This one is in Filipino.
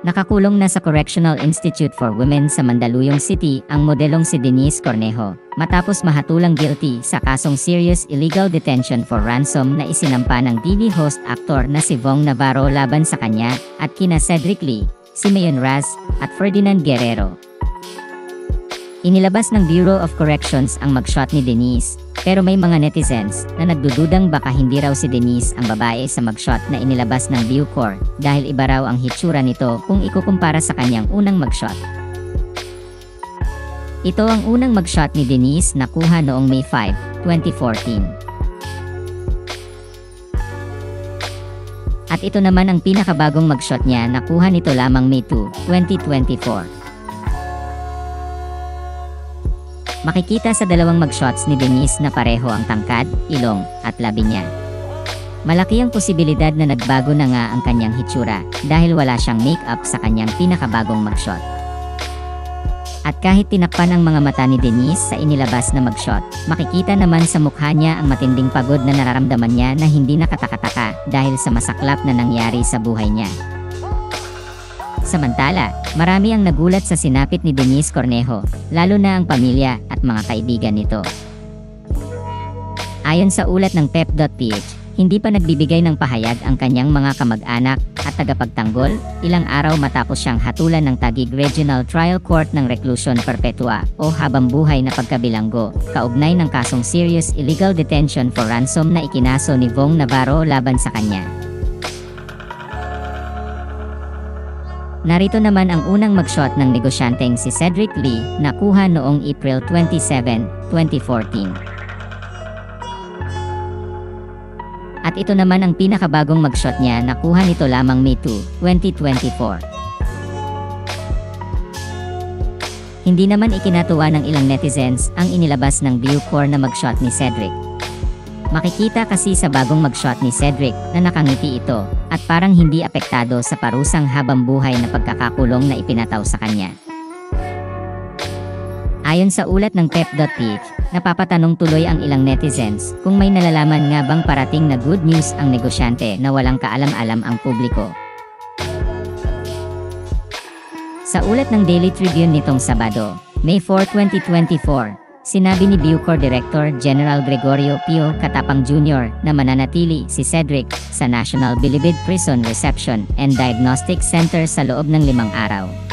Nakakulong na sa Correctional Institute for Women sa Mandaluyong City ang modelong si Denise Cornejo, matapos mahatulang guilty sa kasong serious illegal detention for ransom na isinampa ng TV host actor na si Vong Navarro laban sa kanya at kina Cedric Lee, Simeon Raz, at Ferdinand Guerrero. Inilabas ng Bureau of Corrections ang mugshot ni Denise, pero may mga netizens na nagdududang baka hindi raw si Denise ang babae sa mugshot na inilabas ng Bucor dahil iba raw ang hitsura nito kung ikukumpara sa kanyang unang mugshot. Ito ang unang mugshot ni Denise na kuha noong May 5, 2014. At ito naman ang pinakabagong mugshot niya na kuha nito lamang May 2, 2024. Makikita sa dalawang mugshots ni Denise na pareho ang tangkad, ilong, at labi niya. Malaki ang posibilidad na nagbago na nga ang kanyang hitsura dahil wala siyang make-up sa kanyang pinakabagong mugshot. At kahit tinakpan ang mga mata ni Denise sa inilabas na mugshot, makikita naman sa mukha niya ang matinding pagod na nararamdaman niya na hindi nakatakataka dahil sa masaklap na nangyari sa buhay niya. Samantala, marami ang nagulat sa sinapit ni Denise Cornejo, lalo na ang pamilya at mga kaibigan nito. Ayon sa ulat ng pep.ph, hindi pa nagbibigay ng pahayag ang kanyang mga kamag-anak at tagapagtanggol, ilang araw matapos siyang hatulan ng Taguig Regional Trial Court ng Reclusion Perpetua o habang buhay na pagkabilanggo, kaugnay ng kasong serious illegal detention for ransom na ikinaso ni Vong Navarro laban sa kanya. Narito naman ang unang mugshot ng negosyanteng si Cedric Lee na kuha noong April 27, 2014. At ito naman ang pinakabagong mugshot niya na kuha nito lamang May 2, 2024. Hindi naman ikinatuwa ng ilang netizens ang inilabas ng Bucor na mugshot ni Cedric. Makikita kasi sa bagong mugshot ni Cedric na nakangiti ito at parang hindi apektado sa parusang habang buhay na pagkakakulong na ipinataw sa kanya. Ayon sa ulat ng pep.ph, napapatanong tuloy ang ilang netizens kung may nalalaman nga bang parating na good news ang negosyante na walang kaalam-alam ang publiko. Sa ulat ng Daily Tribune nitong Sabado, May 4, 2024, sinabi ni Bucor Director General Gregorio Pio Katapang Jr. na mananatili si Cedric sa National Bilibid Prison Reception and Diagnostic Center sa loob ng 5 araw.